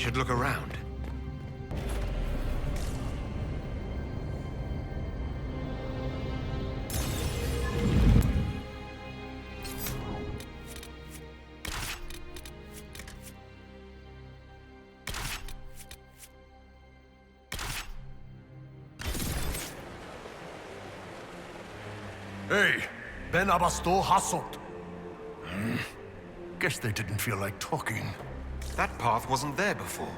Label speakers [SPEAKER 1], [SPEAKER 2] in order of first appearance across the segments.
[SPEAKER 1] should look around.
[SPEAKER 2] Hey, Ben Abasto Hasot. Guess they didn't feel like talking.
[SPEAKER 1] That path wasn't there before.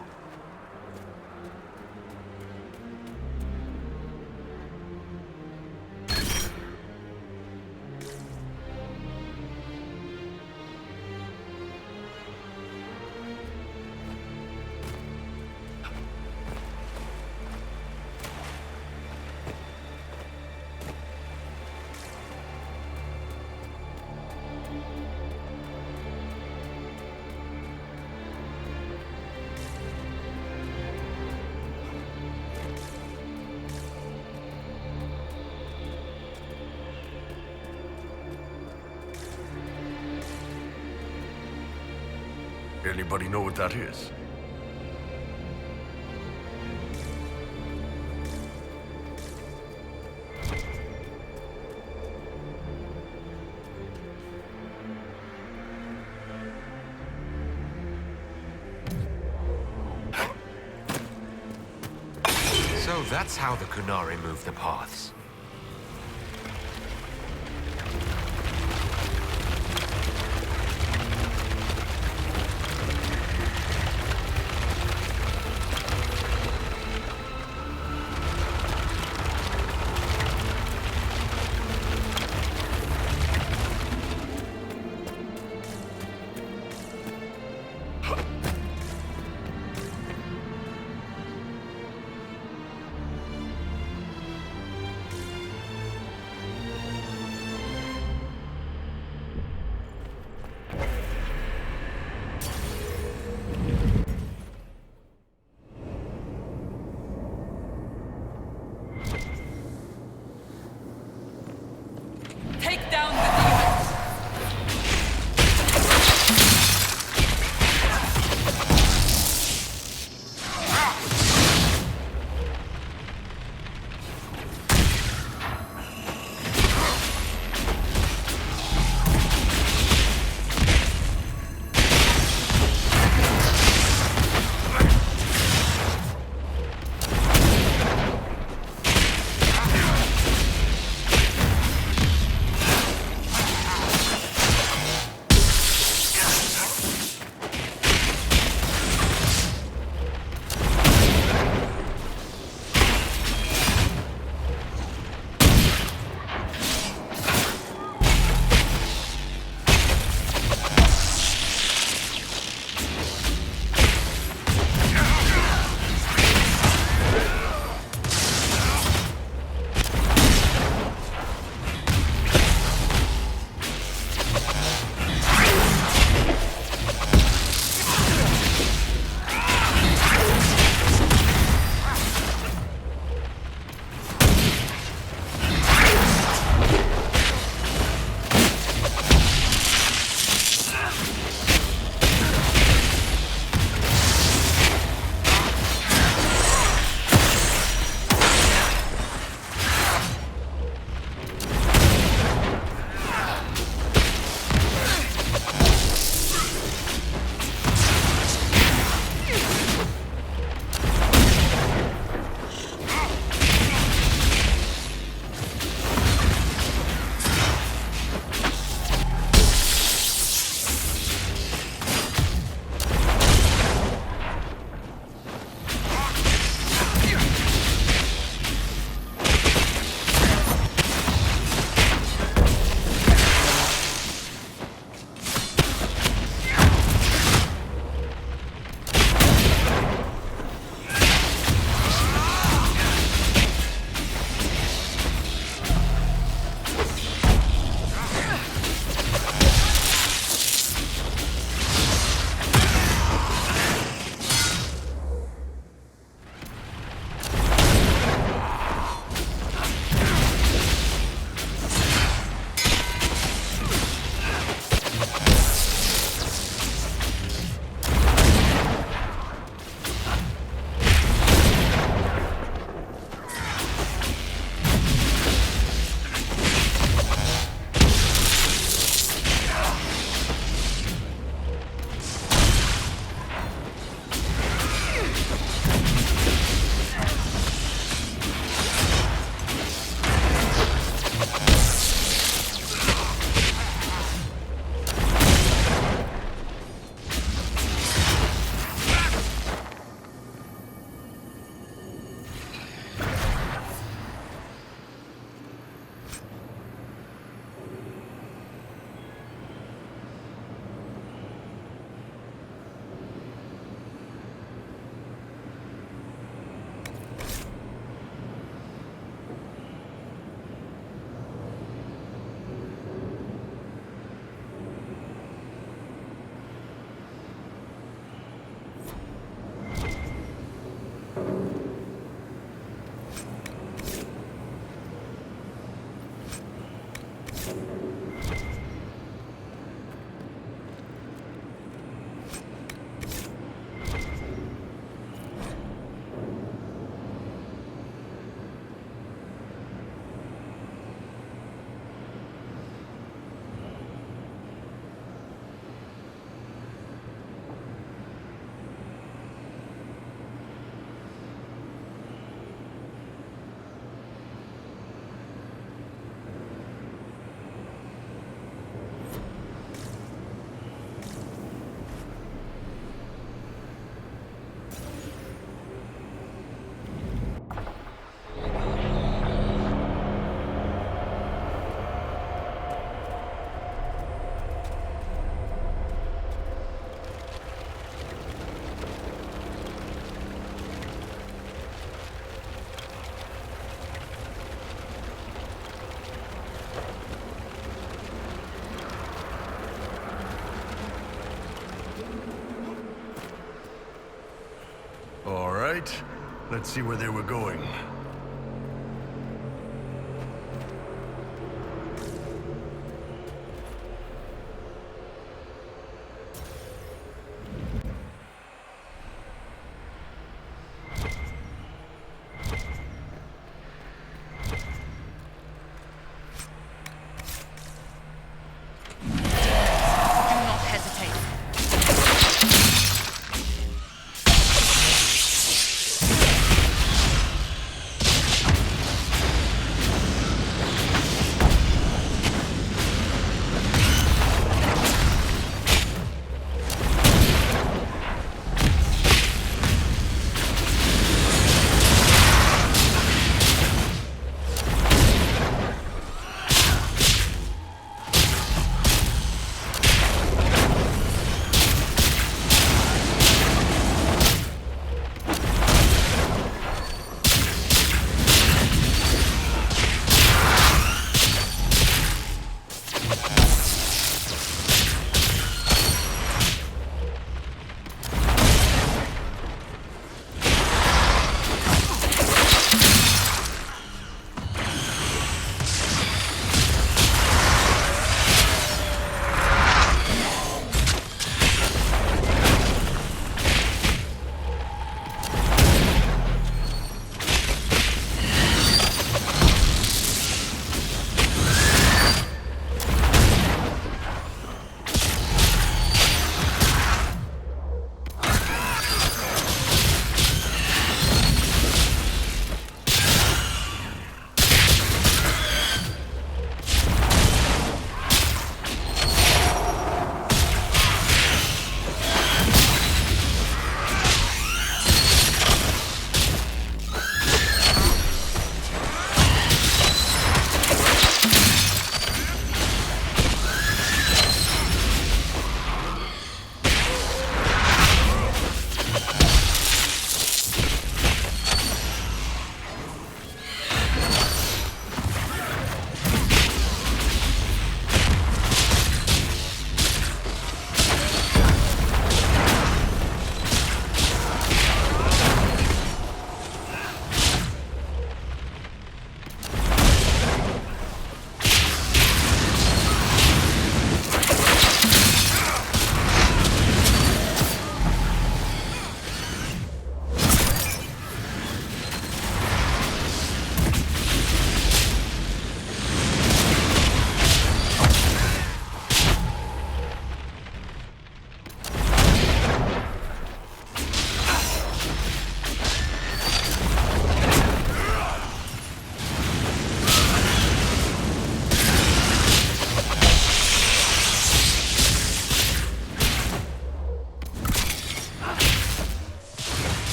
[SPEAKER 2] Anybody know what that is?
[SPEAKER 1] So that's how the Kunari move the paths.
[SPEAKER 2] right. Let's see where they were going.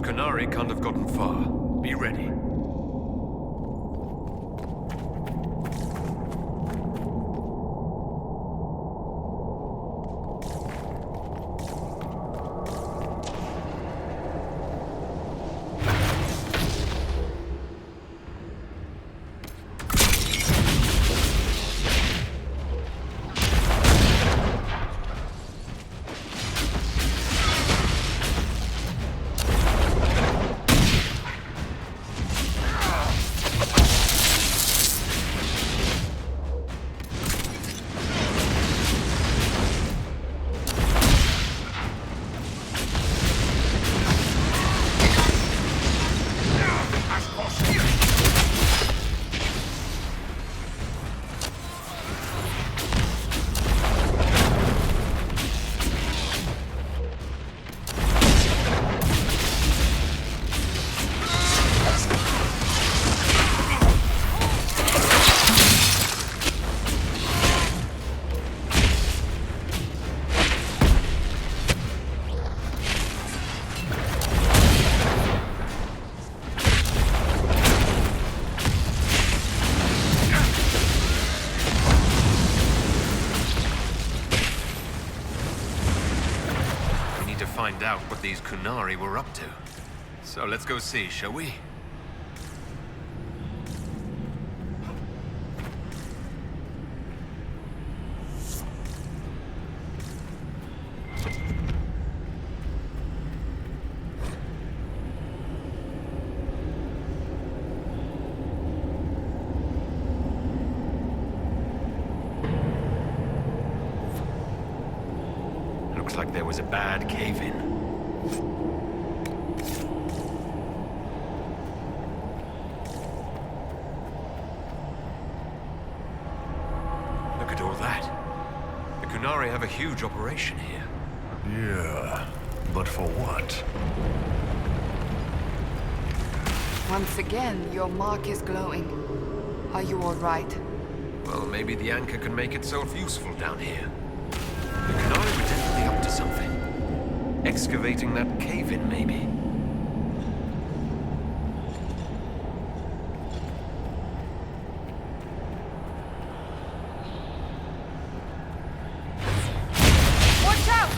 [SPEAKER 1] Those Kunari can't have gotten far. Be ready. Find out what these Kunari were up to. So let's go see, shall we? Looks like there was a bad cave-in. Look at all that. The Kunari have a huge operation here.
[SPEAKER 2] Yeah, but for what?
[SPEAKER 3] Once again, your mark is glowing. Are you all right?
[SPEAKER 1] Well, maybe the anchor can make itself useful down here. The Kunari were definitely up to something. Excavating that cave-in, maybe.
[SPEAKER 3] Watch out!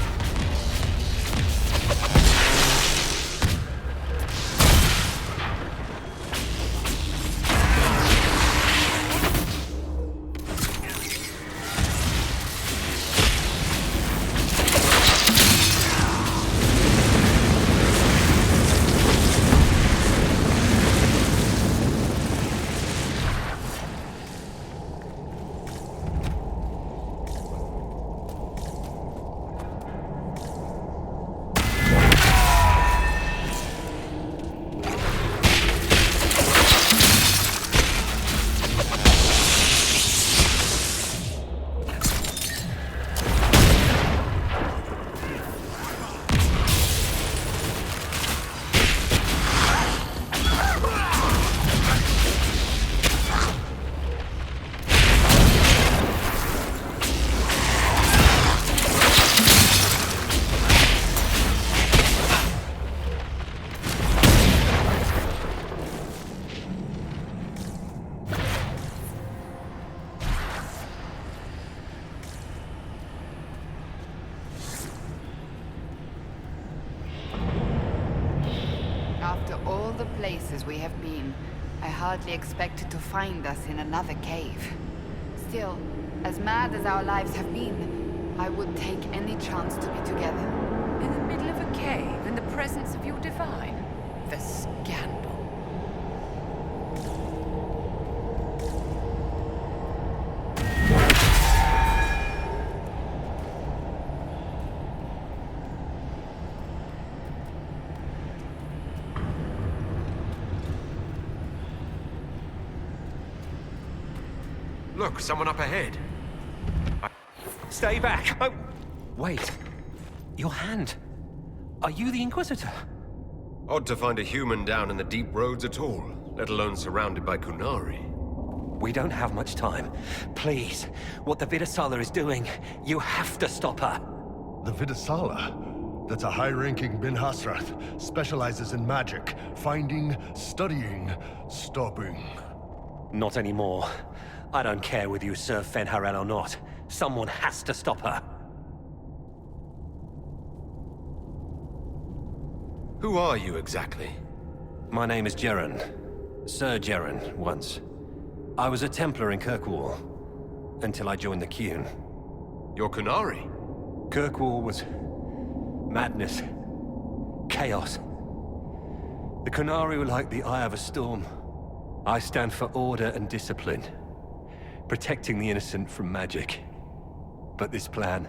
[SPEAKER 3] After all the places we have been, I hardly expected to find us in another cave. Still, as mad as our lives have been, I would take any chance to be together.
[SPEAKER 4] In the middle of a cave, in the presence of your divine? The scandal.
[SPEAKER 1] Look, someone up ahead.
[SPEAKER 5] Stay back! Oh, wait. Your hand. Are you the Inquisitor?
[SPEAKER 1] Odd to find a human down in the deep roads at all, let alone surrounded by Kunari.
[SPEAKER 5] We don't have much time. Please, what the Vidasala is doing, you have to stop her.
[SPEAKER 2] The Vidasala? That's a high-ranking Bin Hasrath. Specializes in magic. Finding, studying, stopping.
[SPEAKER 5] Not anymore. I don't care whether you serve Fenharel or not. Someone has to stop her.
[SPEAKER 1] Who are you exactly?
[SPEAKER 5] My name is Jeren. Sir Jeren, once. I was a Templar in Kirkwall, until I joined the Qun.
[SPEAKER 1] You're Qunari?
[SPEAKER 5] Kirkwall was madness, chaos. The Qunari were like the eye of a storm. I stand for order and discipline, protecting the innocent from magic. But this plan,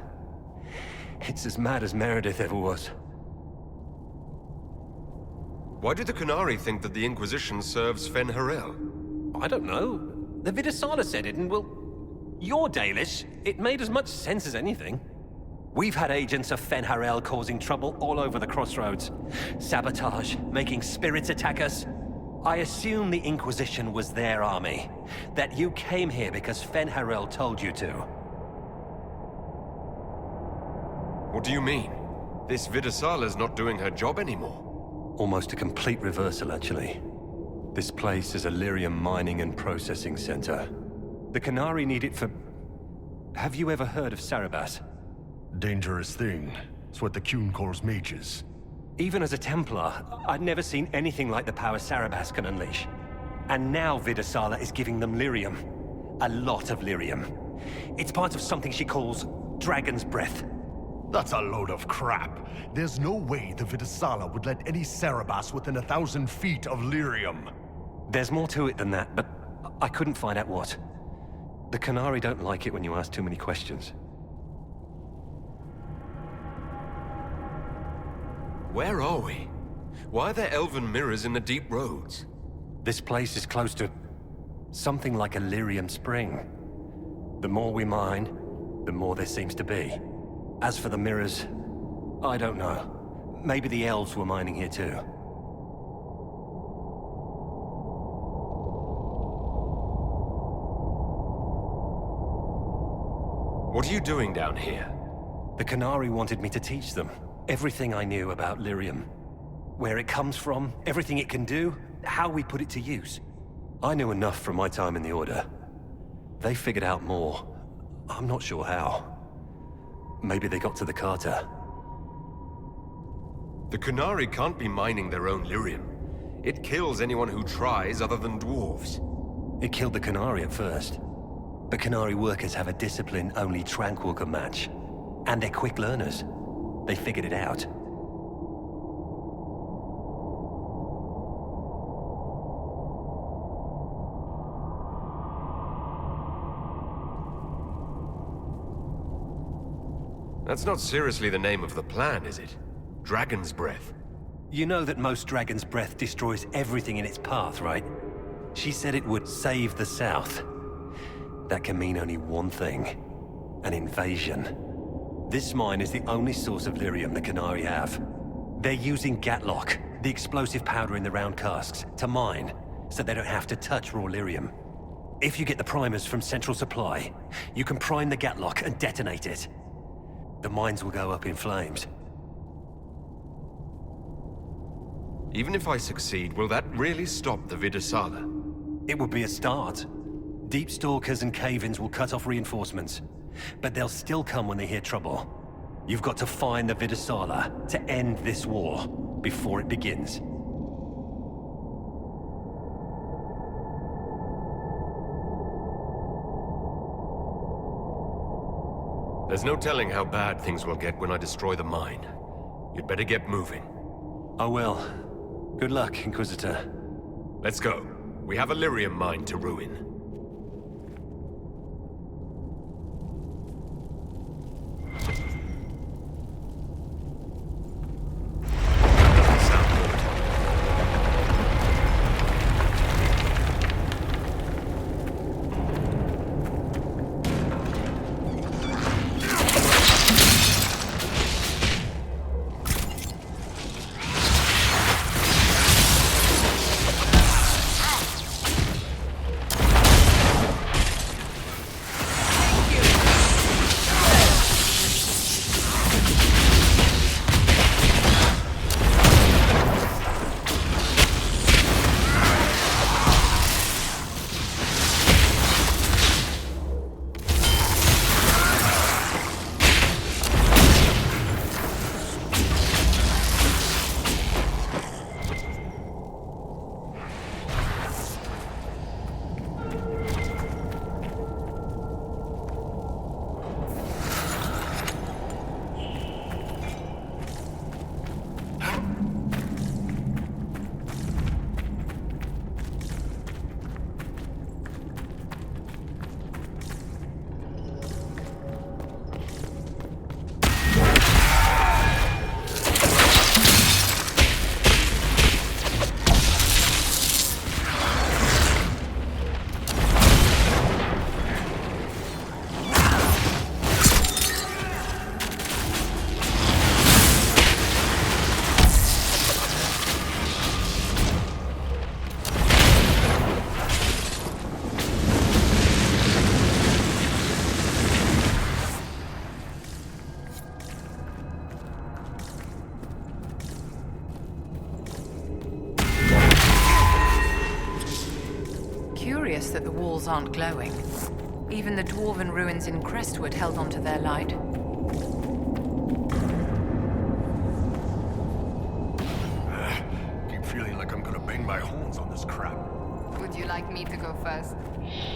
[SPEAKER 5] it's as mad as Meredith ever was.
[SPEAKER 1] Why do the Qunari think that the Inquisition serves Fenharel?
[SPEAKER 5] I don't know. The Vidasala said it, and well, you're Dalish. It made as much sense as anything. We've had agents of Fenharel causing trouble all over the crossroads. Sabotage, making spirits attack us. I assume the Inquisition was their army. That you came here because Fenharel told you to.
[SPEAKER 1] What do you mean? This Vidasala's not doing her job anymore.
[SPEAKER 5] Almost a complete reversal, actually. This place is a lyrium mining and processing center. The Qunari need it for... Have you ever heard of Sarabas?
[SPEAKER 2] Dangerous thing. It's what the Qun calls mages.
[SPEAKER 5] Even as a Templar, I'd never seen anything like the power Sarabas can unleash. And now Vidasala is giving them lyrium. A lot of lyrium. It's part of something she calls Dragon's Breath.
[SPEAKER 2] That's a load of crap. There's no way the Vidasala would let any Sarabas within 1,000 feet of lyrium.
[SPEAKER 5] There's more to it than that, but I couldn't find out what. The Qunari don't like it when you ask too many questions.
[SPEAKER 1] Where are we? Why are there elven mirrors in the deep roads?
[SPEAKER 5] This place is close to something like a lyrium spring. The more we mine, the more there seems to be. As for the mirrors, I don't know. Maybe the elves were mining here too.
[SPEAKER 1] What are you doing down here?
[SPEAKER 5] The Qunari wanted me to teach them everything I knew about lyrium. Where it comes from, everything it can do, how we put it to use. I knew enough from my time in the Order. They figured out more. I'm not sure how. Maybe they got to the Carter.
[SPEAKER 1] The Qunari can't be mining their own lyrium. It kills anyone who tries other than dwarves.
[SPEAKER 5] It killed the Qunari at first. But Qunari workers have a discipline only Tranquil can match. And they're quick learners. They figured it out.
[SPEAKER 1] That's not seriously the name of the plan, is it? Dragon's Breath.
[SPEAKER 5] You know that most Dragon's Breath destroys everything in its path, right? She said it would save the South. That can mean only one thing. An invasion. This mine is the only source of lyrium the Qunari have. They're using Gatlock, the explosive powder in the round casks, to mine, so they don't have to touch raw lyrium. If you get the primers from Central Supply, you can prime the Gatlock and detonate it. The mines will go up in flames.
[SPEAKER 1] Even if I succeed, will that really stop the Vidasala?
[SPEAKER 5] It would be a start. Deep stalkers and cave-ins will cut off reinforcements, but they'll still come when they hear trouble. You've got to find the Vidasala to end this war before it begins.
[SPEAKER 1] There's no telling how bad things will get when I destroy the mine. You'd better get moving.
[SPEAKER 5] I will. Good luck, Inquisitor.
[SPEAKER 1] Let's go. We have a lyrium mine to ruin.
[SPEAKER 4] walls aren't glowing. Even the dwarven ruins in Crestwood held onto their light.
[SPEAKER 2] Keep feeling like I'm gonna bang my horns on this crap.
[SPEAKER 3] Would you like me to go first?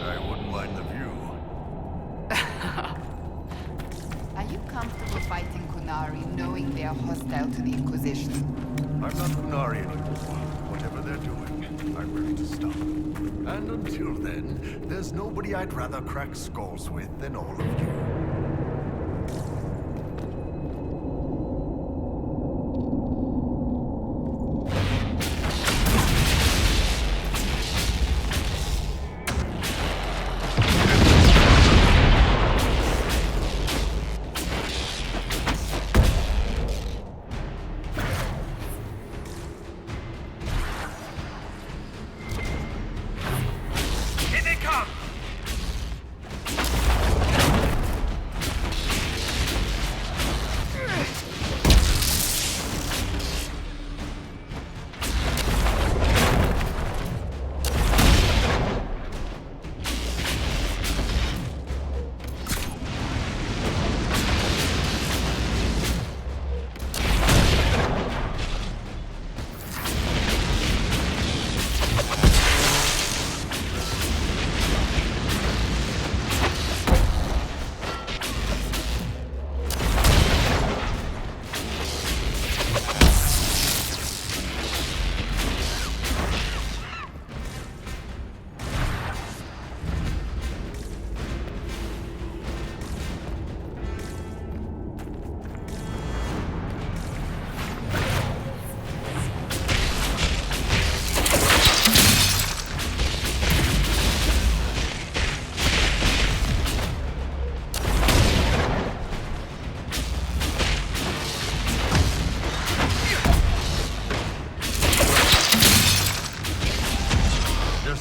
[SPEAKER 2] I wouldn't mind the view.
[SPEAKER 3] Are you comfortable fighting Kunari knowing they are hostile to the Inquisition?
[SPEAKER 2] I'm not Kunari anymore. Whatever they're doing, I'm ready to stop. And until then, there's nobody I'd rather crack skulls with than all of you.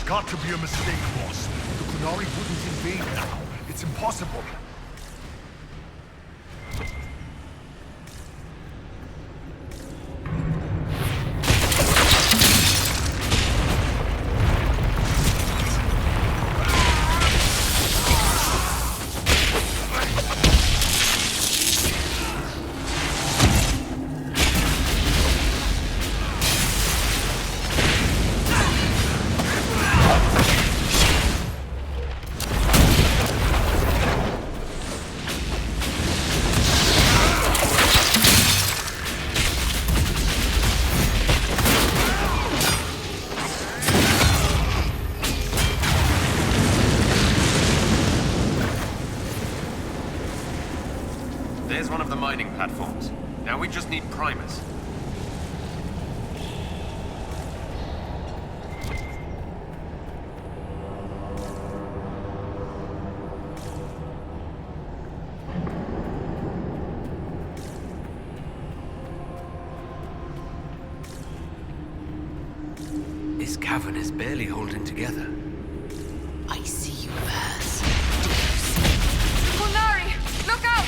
[SPEAKER 2] Got to be a mistake, boss. The Kunari wouldn't invade now. It's impossible.
[SPEAKER 1] There's one of the mining platforms. Now we just need primers. This cavern is barely holding together.
[SPEAKER 6] I see you, RUS.
[SPEAKER 3] Kunari! Look out!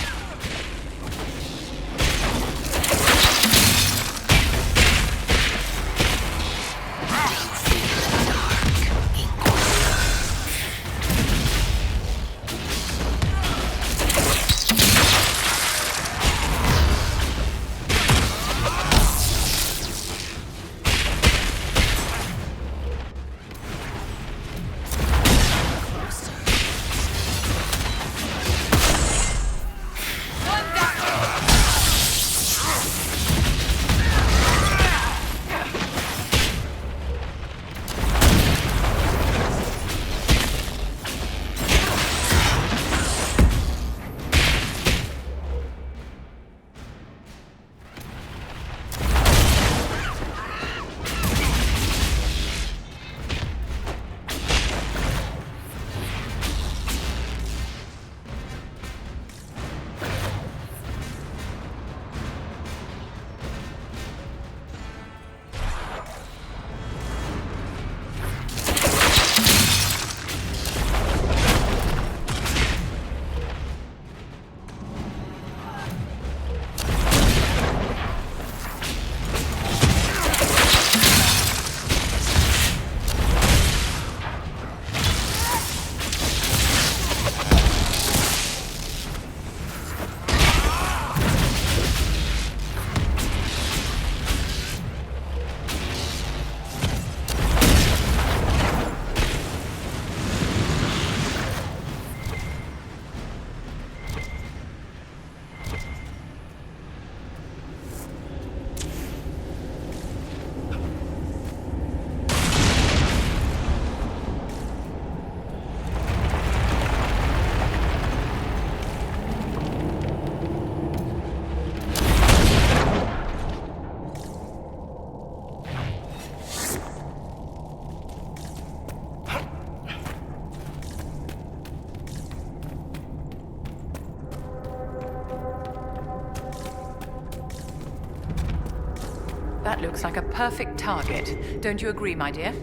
[SPEAKER 4] That looks like a perfect target. Don't you agree, my dear?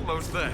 [SPEAKER 1] Almost there.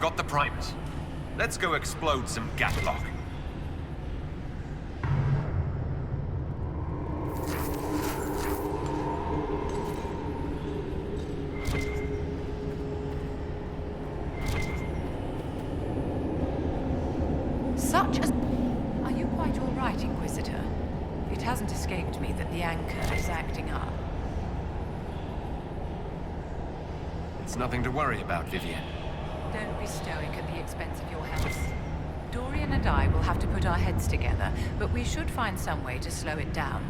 [SPEAKER 1] got the primers. Let's go explode some Gatlock.
[SPEAKER 4] Such as... Are you quite all right, Inquisitor? It hasn't escaped me that the anchor is acting up.
[SPEAKER 1] It's nothing to worry about, Vivienne.
[SPEAKER 4] Don't be stoic at the expense of your health. Dorian and I will have to put our heads together, but we should find some way to slow it down.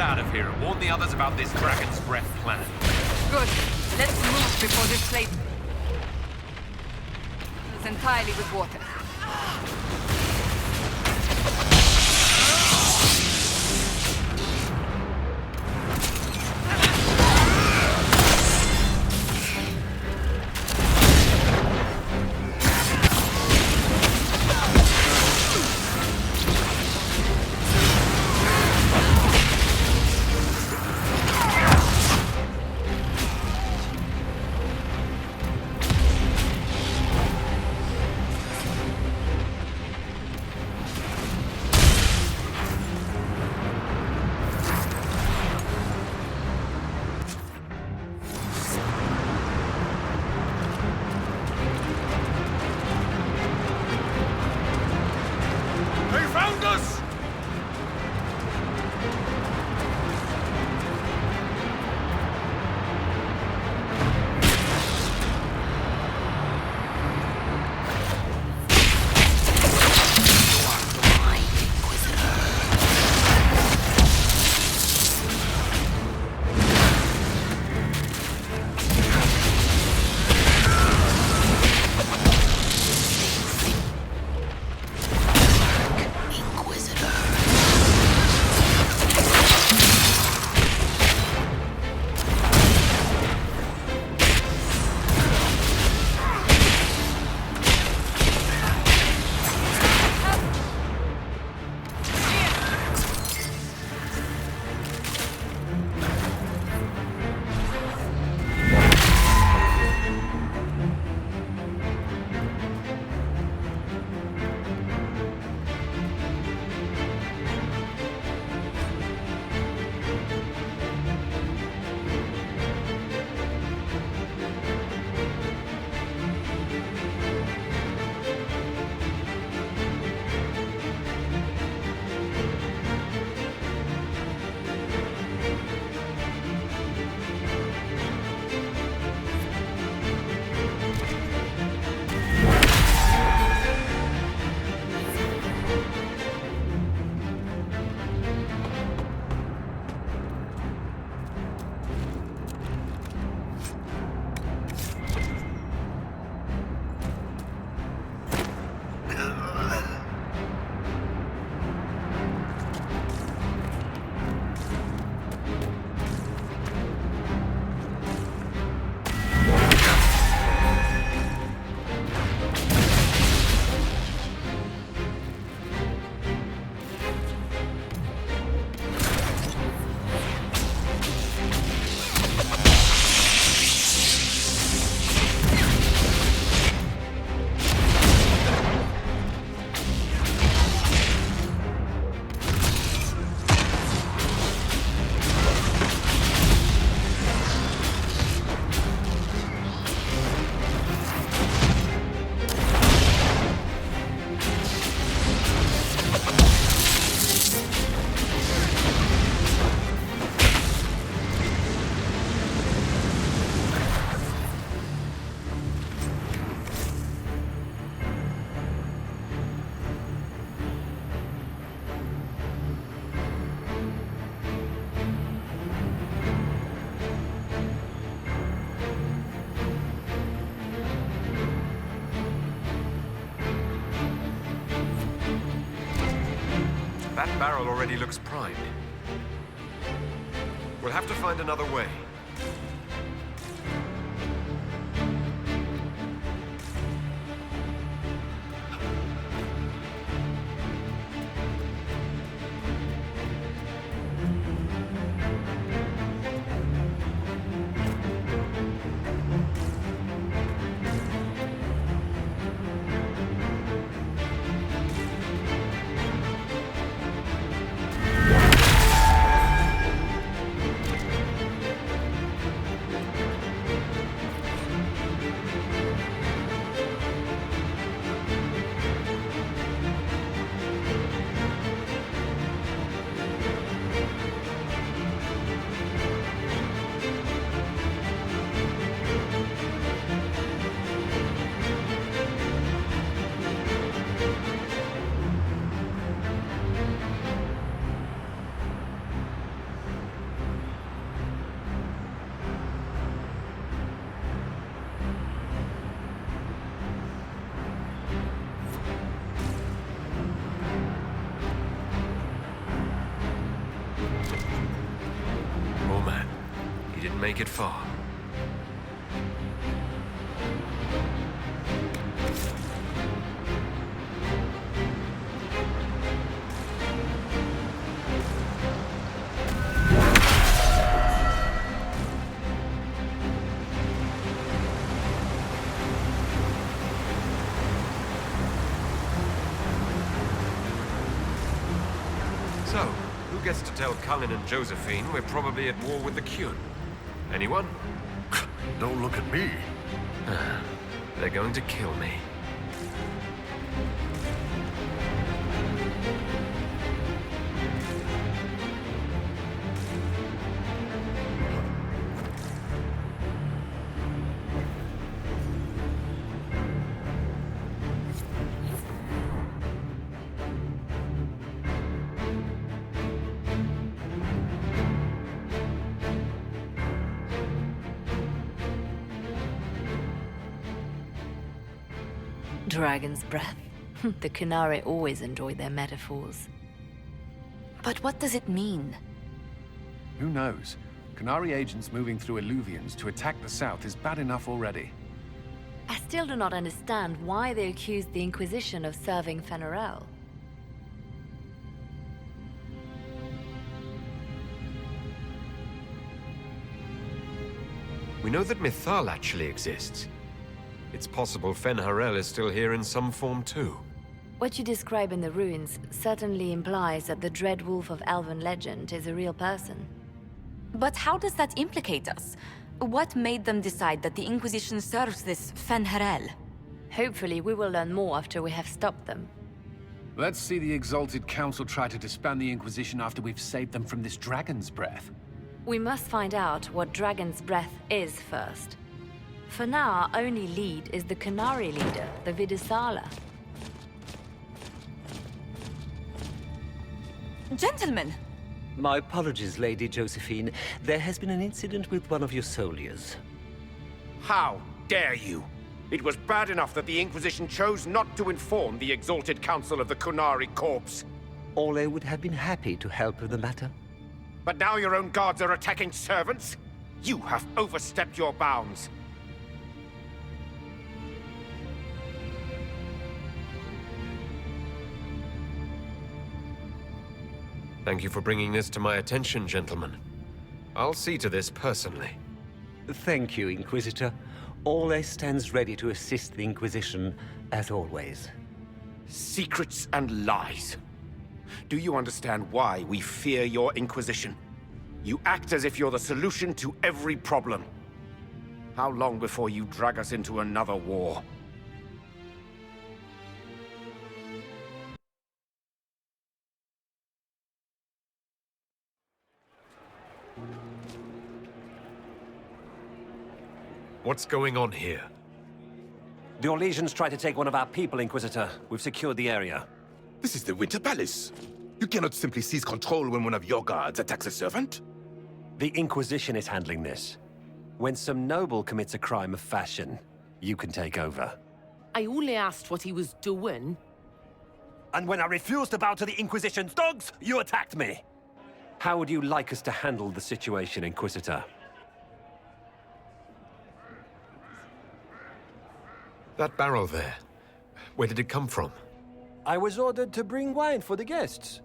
[SPEAKER 1] get out of here and warn the others about this Dragon's Breath plan.
[SPEAKER 3] Good. Let's move before this place is entirely with water.
[SPEAKER 1] That barrel already looks primed. We'll have to find another way. Make it far. So, who gets to tell Cullen and Josephine we're probably at war with the Qun? Anyone?
[SPEAKER 2] Don't look at me.
[SPEAKER 1] They're going to kill me.
[SPEAKER 7] Dragon's breath. The Qunari always enjoy their metaphors. But what does it mean?
[SPEAKER 8] Who knows? Qunari agents moving through Illuvians to attack the south is bad enough already.
[SPEAKER 7] I still do not understand why they accused the Inquisition of serving Fen'Harel.
[SPEAKER 1] We know that Mythal actually exists. It's possible Fen'Harel is still here in some form too.
[SPEAKER 7] What you describe in the ruins certainly implies that the Dread Wolf of Elven legend is a real person.
[SPEAKER 9] But how does that implicate us? What made them decide that the Inquisition serves this Fen'Harel?
[SPEAKER 7] Hopefully we will learn more after we have stopped them.
[SPEAKER 8] Let's see the Exalted Council try to disband the Inquisition after we've saved them from this dragon's breath.
[SPEAKER 7] We must find out what Dragon's Breath is first. For now, our only lead is the Qunari leader, the Vidisala.
[SPEAKER 9] Gentlemen!
[SPEAKER 10] My apologies, Lady Josephine. There has been an incident with one of your soldiers.
[SPEAKER 11] How dare you? It was bad enough that the Inquisition chose not to inform the Exalted Council of the Qunari corpse.
[SPEAKER 10] Ole would have been happy to help with the matter.
[SPEAKER 11] But now your own guards are attacking servants? You have overstepped your bounds.
[SPEAKER 1] Thank you for bringing this to my attention, gentlemen. I'll see to this personally.
[SPEAKER 10] Thank you, Inquisitor. Ole stands ready to assist the Inquisition, as always.
[SPEAKER 11] Secrets and lies. Do you understand why we fear your Inquisition? You act as if you're the solution to every problem. How long before you drag us into another war?
[SPEAKER 1] What's going on here?
[SPEAKER 5] The Orlesians tried to take one of our people, Inquisitor. We've secured the area.
[SPEAKER 12] This is the Winter Palace. You cannot simply seize control when one of your guards attacks a servant.
[SPEAKER 5] The Inquisition is handling this. When some noble commits a crime of fashion, you can take over.
[SPEAKER 6] I only asked what he was doing.
[SPEAKER 5] And when I refused to bow to the Inquisition's dogs, you attacked me! How would you like us to handle the situation, Inquisitor?
[SPEAKER 1] That barrel there, where did it come from?
[SPEAKER 5] I was ordered to bring wine for the guests.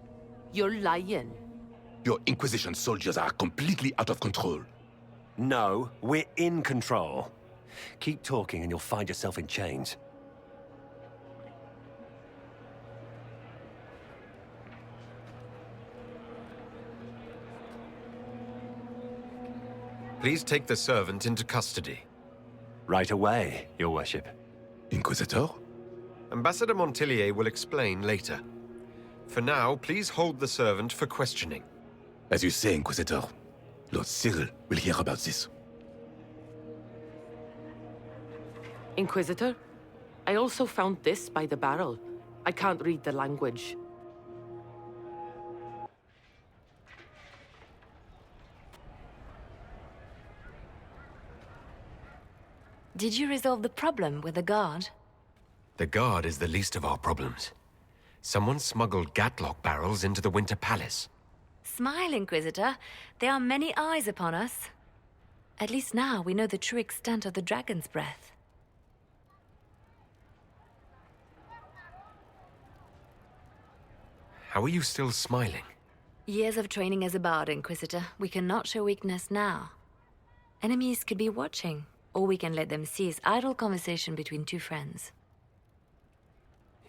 [SPEAKER 6] You're lying.
[SPEAKER 12] Your Inquisition soldiers are completely out of control.
[SPEAKER 5] No, we're in control. Keep talking and you'll find yourself in chains.
[SPEAKER 1] Please take the servant into custody.
[SPEAKER 5] Right away, Your Worship.
[SPEAKER 12] Inquisitor?
[SPEAKER 1] Ambassador Montillier will explain later. For now, please hold the servant for questioning.
[SPEAKER 12] As you say, Inquisitor, Lord Cyril will hear about this.
[SPEAKER 6] Inquisitor, I also found this by the barrel. I can't read the language.
[SPEAKER 7] Did you resolve the problem with the guard?
[SPEAKER 1] The guard is the least of our problems. Someone smuggled Gatlock barrels into the Winter Palace.
[SPEAKER 7] Smile, Inquisitor. There are many eyes upon us. At least now we know the true extent of the dragon's breath.
[SPEAKER 1] How are you still smiling?
[SPEAKER 7] Years of training as a bard, Inquisitor. We cannot show weakness now. Enemies could be watching. All we can let them see is idle conversation between two friends.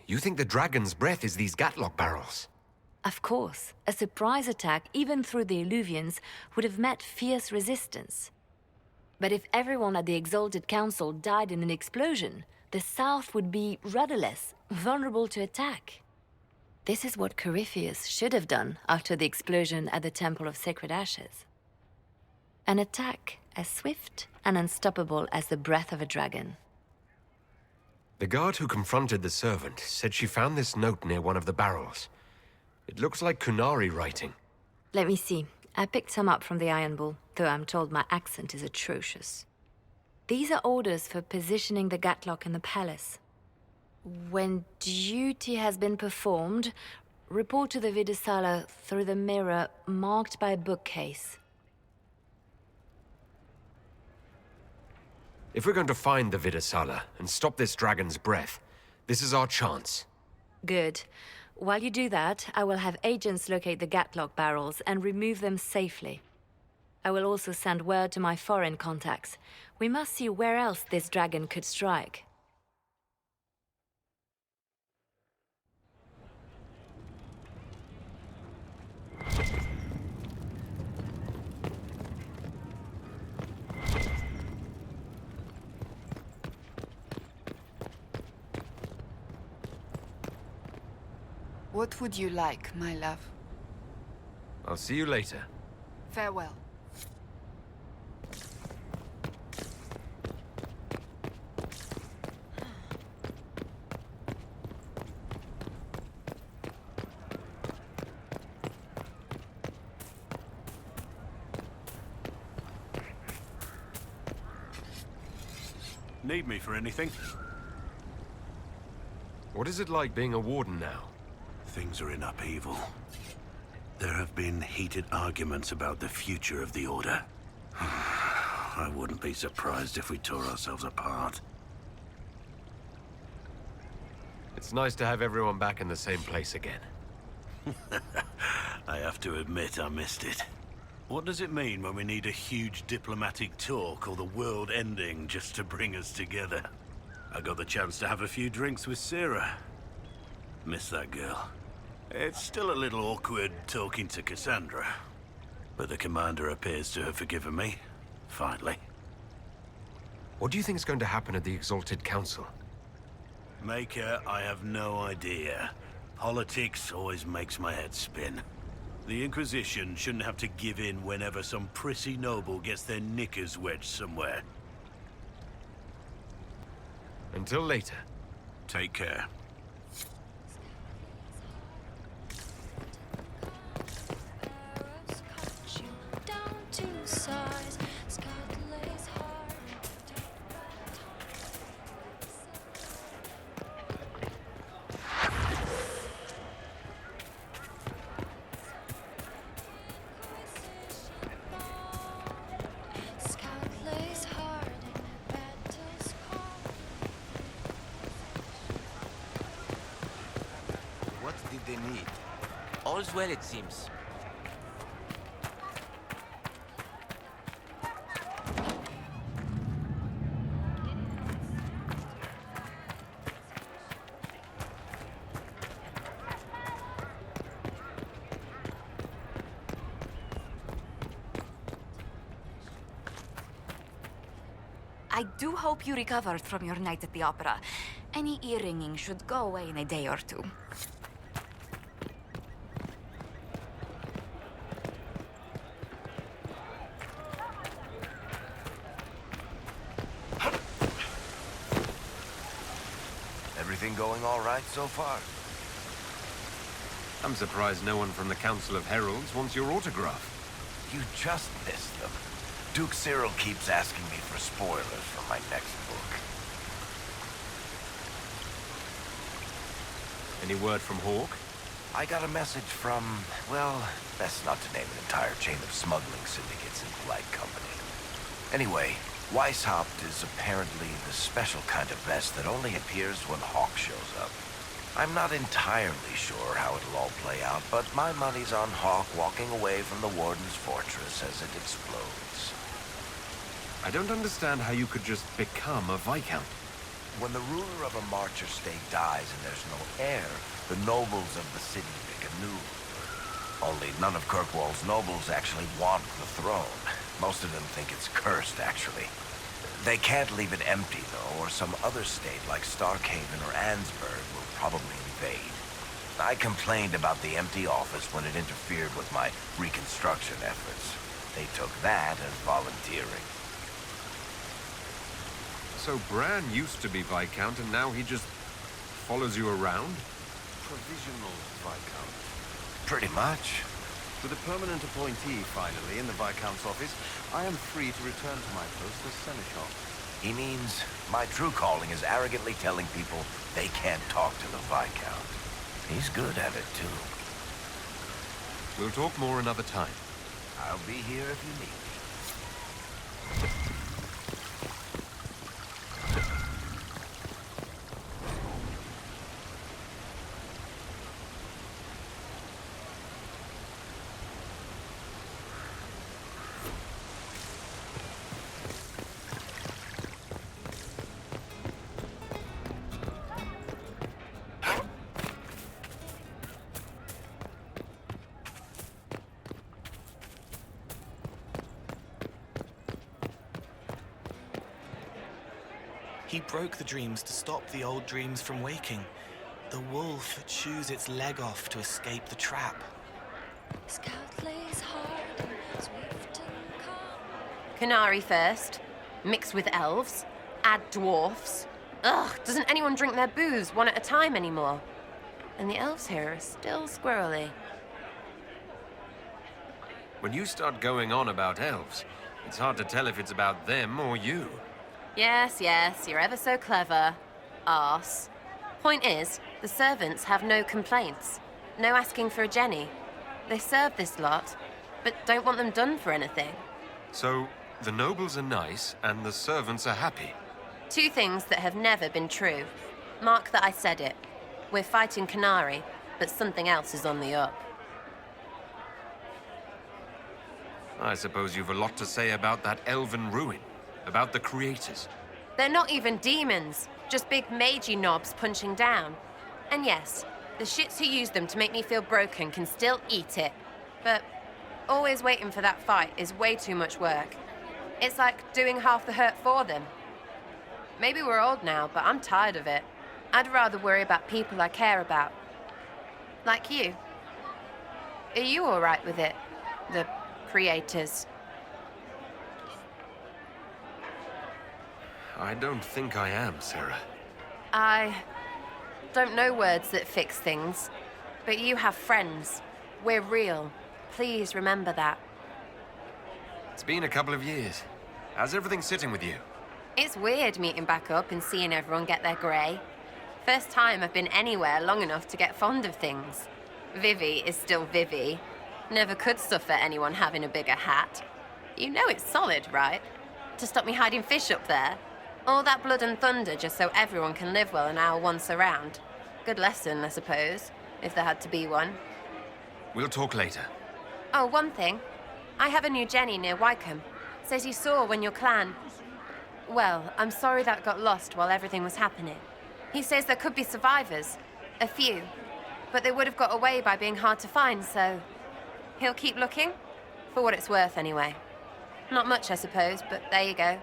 [SPEAKER 1] You think the dragon's breath is these Gatlock barrels?
[SPEAKER 7] Of course. A surprise attack, even through the Illuvians, would have met fierce resistance. But if everyone at the Exalted Council died in an explosion, the South would be rudderless, vulnerable to attack. This is what Corypheus should have done after the explosion at the Temple of Sacred Ashes. An attack as swift and unstoppable as the breath of a dragon.
[SPEAKER 1] The guard who confronted the servant said she found this note near one of the barrels. It looks like Kunari writing.
[SPEAKER 7] Let me see. I picked some up from the Iron Bull, though I'm told my accent is atrocious. These are orders for positioning the Gatlock in the palace. When duty has been performed, report to the Vidisala through the mirror marked by a bookcase.
[SPEAKER 1] If we're going to find the Vidisala and stop this dragon's breath, this is our chance.
[SPEAKER 7] Good. While you do that, I will have agents locate the Gatlock barrels and remove them safely. I will also send word to my foreign contacts. We must see where else this dragon could strike.
[SPEAKER 3] What would you like, my love?
[SPEAKER 1] I'll see you later.
[SPEAKER 3] Farewell.
[SPEAKER 13] Need me for anything?
[SPEAKER 1] What is it like being a warden now?
[SPEAKER 13] Things are in upheaval. There have been heated arguments about the future of the Order. I wouldn't be surprised if we tore ourselves apart.
[SPEAKER 1] It's nice to have everyone back in the same place again.
[SPEAKER 13] I have to admit I missed it. What does it mean when we need a huge diplomatic talk or the world ending just to bring us together? I got the chance to have a few drinks with Sarah. Miss that girl. It's still a little awkward talking to Cassandra, but the commander appears to have forgiven me, finally.
[SPEAKER 1] What do you think is going to happen at the Exalted Council?
[SPEAKER 13] Maker, I have no idea. Politics always makes my head spin. The Inquisition shouldn't have to give in whenever some prissy noble gets their knickers wedged somewhere.
[SPEAKER 1] Until later.
[SPEAKER 13] Take care.
[SPEAKER 14] did they need? All's well, it seems.
[SPEAKER 9] I do hope you recovered from your night at the opera. Any ear-ringing should go away in a day or two.
[SPEAKER 1] Everything going all right so far?
[SPEAKER 8] I'm surprised no one from the Council of Heralds wants your autograph.
[SPEAKER 1] You just missed them. Duke Cyril keeps asking me for spoilers for my next book.
[SPEAKER 8] Any word from Hawk?
[SPEAKER 1] I got a message from, well, best not to name an entire chain of smuggling syndicates in polite company. Anyway, Weishaupt is apparently the special kind of vest that only appears when Hawk shows up. I'm not entirely sure how it'll all play out, but my money's on Hawk walking away from the Warden's fortress as it explodes.
[SPEAKER 8] I don't understand how you could just become a Viscount.
[SPEAKER 1] When the ruler of a Marcher state dies and there's no heir, the nobles of the city pick a new ruler. Only none of Kirkwall's nobles actually want the throne. Most of them think it's cursed, actually. They can't leave it empty, though, or some other state like Starkhaven or Ansburg will probably invade. I complained about the empty office when it interfered with my reconstruction efforts. They took that as volunteering.
[SPEAKER 8] So Bran used to be Viscount, and now he just follows you around?
[SPEAKER 2] Provisional Viscount.
[SPEAKER 1] Pretty much.
[SPEAKER 2] With a permanent appointee, finally, in the Viscount's office, I am free to return to my post as Seneschal.
[SPEAKER 1] He means my true calling is arrogantly telling people they can't talk to the Viscount. He's good at it, too.
[SPEAKER 8] We'll talk more another time.
[SPEAKER 1] I'll be here if you need me.
[SPEAKER 15] He broke the dreams to stop the old dreams from waking. The wolf chews its leg off to escape the trap.
[SPEAKER 7] Scout lays hard and swift and calm.
[SPEAKER 16] Canary first, mix with elves, add dwarfs. Ugh, doesn't anyone drink their booze one at a time anymore? And the elves here are still squirrely.
[SPEAKER 8] When you start going on about elves, it's hard to tell if it's about them or you.
[SPEAKER 16] Yes, yes, you're ever so clever. Arse. Point is, the servants have no complaints. No asking for a Jenny. They serve this lot, but don't want them done for anything.
[SPEAKER 8] So, the nobles are nice, and the servants are happy.
[SPEAKER 16] Two things that have never been true. Mark that I said it. We're fighting Canary, but something else is on the up.
[SPEAKER 8] I suppose you've a lot to say about that elven ruin. About the creators.
[SPEAKER 16] They're not even demons, just big magey knobs punching down. And yes, the shits who use them to make me feel broken can still eat it. But always waiting for that fight is way too much work. It's like doing half the hurt for them. Maybe we're old now, but I'm tired of it. I'd rather worry about people I care about. Like you. Are you all right with it? The creators?
[SPEAKER 8] I don't think I am, Sarah.
[SPEAKER 16] I don't know words that fix things, but you have friends. We're real. Please remember that.
[SPEAKER 8] It's been a couple of years. How's everything sitting with you?
[SPEAKER 16] It's weird meeting back up and seeing everyone get their grey. First time I've been anywhere long enough to get fond of things. Vivi is still Vivi. Never could suffer anyone having a bigger hat. You know it's solid, right? To stop me hiding fish up there. All that blood and thunder just so everyone can live well an hour once around. Good lesson, I suppose. if there had to be one.
[SPEAKER 8] We'll talk later.
[SPEAKER 16] Oh, one thing. I have a new Jenny near Wycombe. Says you saw when your clan... Well, I'm sorry that got lost while everything was happening. He says there could be survivors. A few. But they would have got away by being hard to find, so... He'll keep looking? For what it's worth, anyway. Not much, I suppose, but there you go.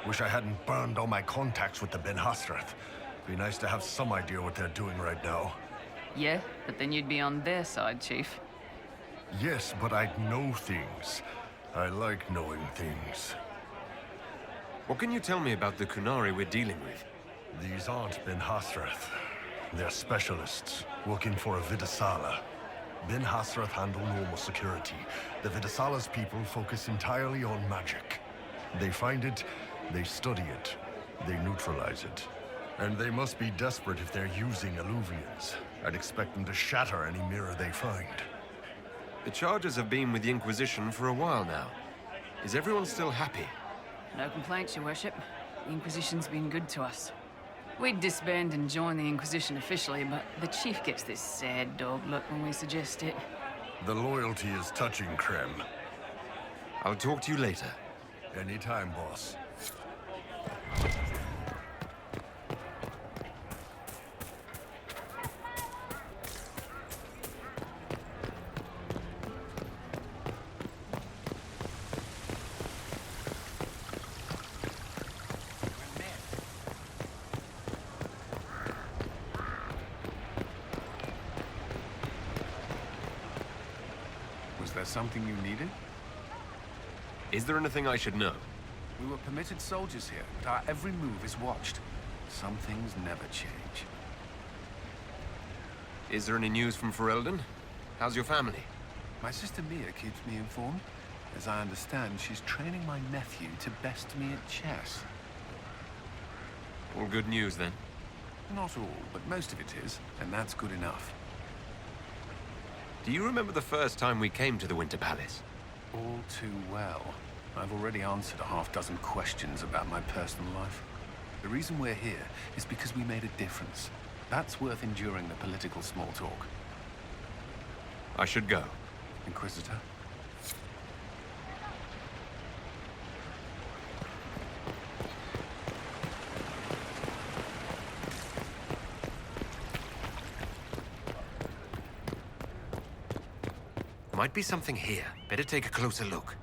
[SPEAKER 2] Wish I hadn't burned all my contacts with the Ben Hasrath. Be nice to have some idea what they're doing right now.
[SPEAKER 17] Yeah, but then you'd be on their side, Chief.
[SPEAKER 2] Yes, but I'd know things. I like knowing things.
[SPEAKER 8] What can you tell me about the Kunari we're dealing with?
[SPEAKER 2] These aren't Ben Hasrath. They're specialists, working for a Vidasala. Ben Hasrath handle normal security. The Vidasala's people focus entirely on magic. They find it, they study it, they neutralize it. And they must be desperate if they're using Illuvians. I'd expect them to shatter any mirror they find.
[SPEAKER 8] The Chargers have been with the Inquisition for a while now. Is everyone still happy?
[SPEAKER 17] No complaints, Your Worship. The Inquisition's been good to us. We'd disband and join the Inquisition officially, but the Chief gets this sad dog look when we suggest it.
[SPEAKER 2] The loyalty is touching, Krem.
[SPEAKER 8] I'll talk to you later.
[SPEAKER 2] Anytime, boss.
[SPEAKER 8] Was there something you needed? Is there anything I should know? We were permitted soldiers here, but our every move is watched. Some things never change. Is there any news from Ferelden? How's your family? My sister Mia keeps me informed. As I understand, she's training my nephew to best me at chess. All good news, then? Not all, but most of it is, and that's good enough. Do you remember the first time we came to the Winter Palace? All too well. I've already answered a half-dozen questions about my personal life. The reason we're here is because we made a difference. That's worth enduring the political small talk. I should go, Inquisitor. Might be something here. Better take a closer look.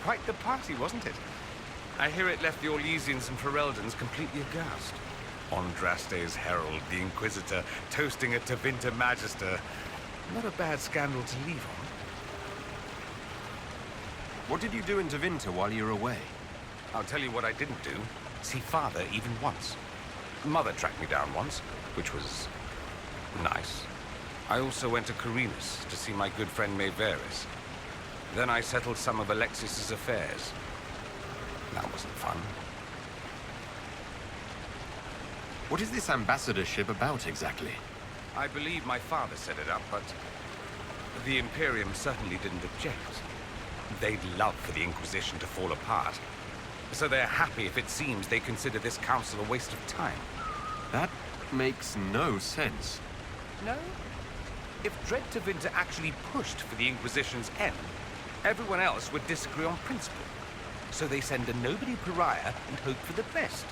[SPEAKER 11] Quite the party, wasn't it? I hear it left the Orlesians and Fereldans completely aghast. Andraste's herald, the Inquisitor, toasting a Tevinter Magister. Not a bad scandal to leave on.
[SPEAKER 8] What did you do in Tevinter while you were away?
[SPEAKER 11] I'll tell you what I didn't do. See Father even once. Mother tracked me down once, which was nice. I also went to Carinus to see my good friend Maeveris. Then I settled some of Alexis's affairs. That wasn't fun.
[SPEAKER 8] What is this ambassadorship about exactly?
[SPEAKER 11] I believe my father set it up, but the Imperium certainly didn't object. They'd love for the Inquisition to fall apart. So they're happy if it seems they consider this council a waste of time.
[SPEAKER 8] That makes no sense.
[SPEAKER 11] No? If Dread Tevinter actually pushed for the Inquisition's end, everyone else would disagree on principle. So they send a nobody pariah and hope for the best.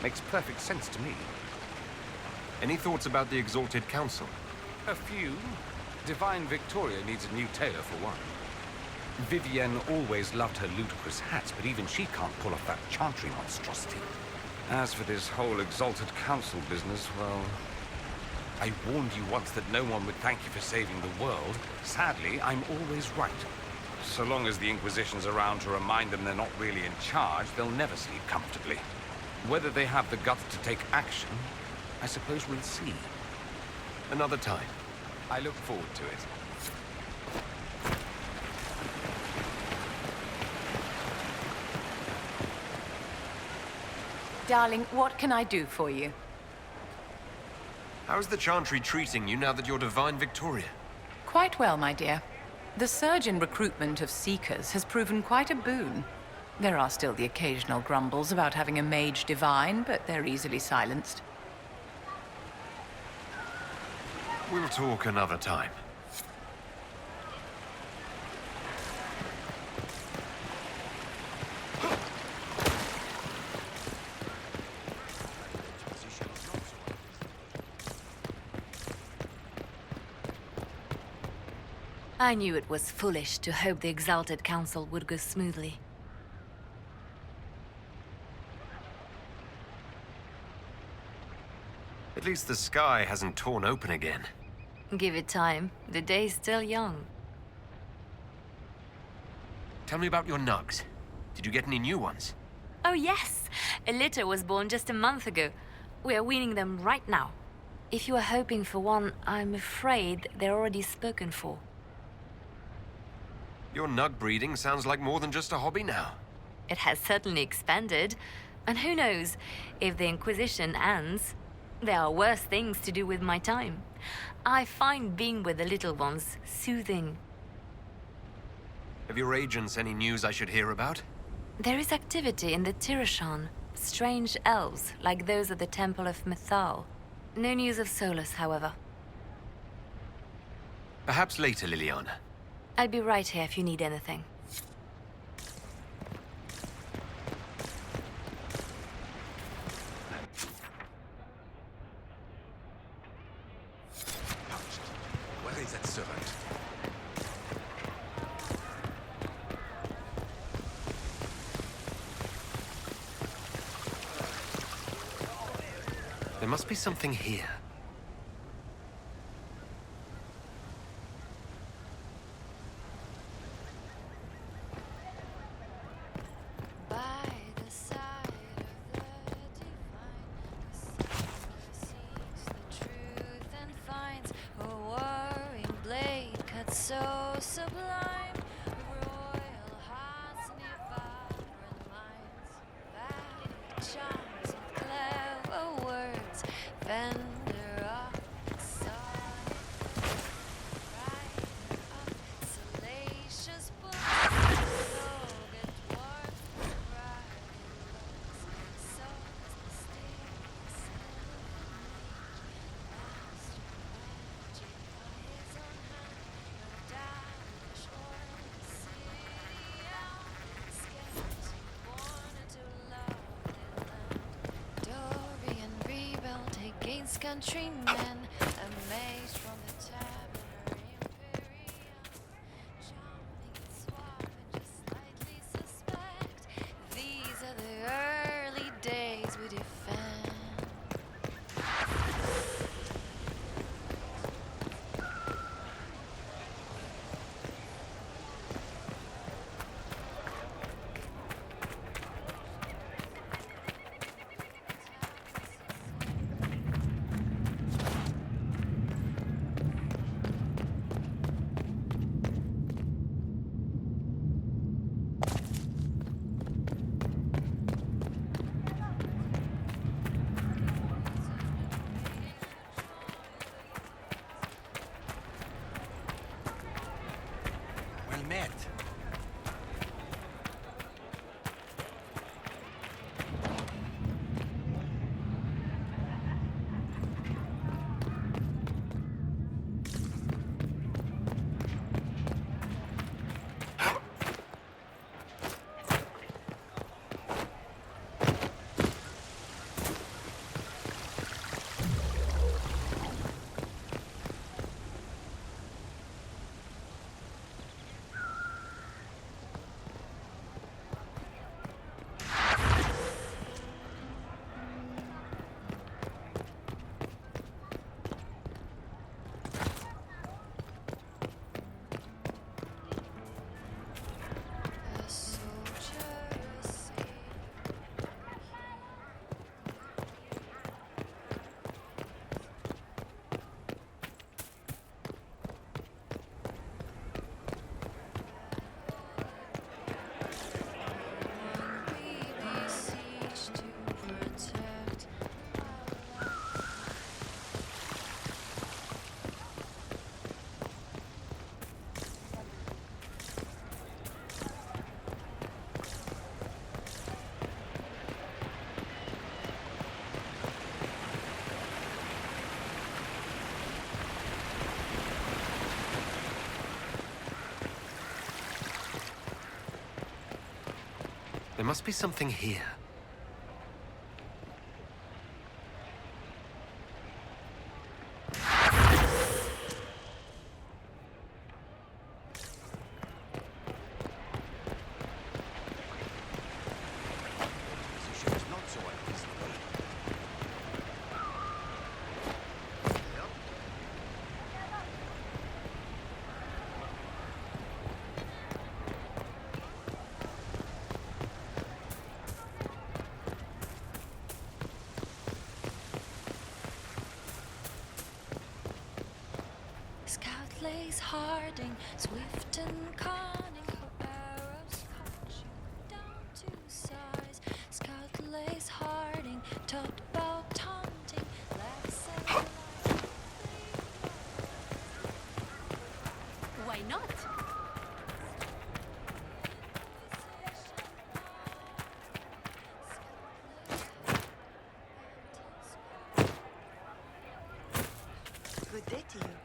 [SPEAKER 11] Makes perfect sense to me.
[SPEAKER 8] Any thoughts about the Exalted Council?
[SPEAKER 11] A few. Divine Victoria needs a new tailor for one. Vivienne always loved her ludicrous hats, but even she can't pull off that chantry monstrosity. As for this whole Exalted Council business, well... I warned you once that no one would thank you for saving the world. Sadly, I'm always right.
[SPEAKER 18] So long as the Inquisition's around to remind them they're not really in charge, they'll never sleep comfortably. Whether they have the guts to take action, I suppose we'll see.
[SPEAKER 8] Another time.
[SPEAKER 18] I look forward to it.
[SPEAKER 4] Darling, what can I do for you?
[SPEAKER 8] How's the Chantry treating you now that you're Divine Victoria?
[SPEAKER 4] Quite well, my dear. The surge in recruitment of Seekers has proven quite a boon. There are still the occasional grumbles about having a mage divine, but they're easily silenced.
[SPEAKER 8] We'll talk another time.
[SPEAKER 7] I knew it was foolish to hope the Exalted Council would go smoothly.
[SPEAKER 8] At least the sky hasn't torn open again.
[SPEAKER 7] Give it time. The day's still young.
[SPEAKER 8] Tell me about your nugs. Did you get any new ones?
[SPEAKER 7] Oh yes! A litter was born just a month ago. We are weaning them right now. If you are hoping for one, I'm afraid they're already spoken for.
[SPEAKER 8] Your nug breeding sounds like more than just a hobby now.
[SPEAKER 7] It has certainly expanded. And who knows, if the Inquisition ends, there are worse things to do with my time. I find being with the little ones soothing.
[SPEAKER 8] Have your agents any news I should hear about?
[SPEAKER 7] There is activity in the Tirashan. Strange elves, like those at the Temple of Mythal. No news of Solus, however.
[SPEAKER 8] Perhaps later, Liliana.
[SPEAKER 7] I'll be right here if you need anything.
[SPEAKER 12] Where is that servant?
[SPEAKER 8] There must be something here.
[SPEAKER 19] So sublime, royal hearts near vibrant minds, back charms of clever words, fender of song, rider of salacious books, slogan dwarf with pride looks, so mysterious master magic by his own hand. Dorian rebuilt against countrymen, amazed from the tabular imperium, charming and suave and just slightly suspect. These are the early days we defend.
[SPEAKER 5] must be something here.
[SPEAKER 19] Scout lays harding, swift and cunning, her arrows cut you down to size. Scout lays harding, taught about hunting, let's say
[SPEAKER 9] Why not?
[SPEAKER 20] Good day to you.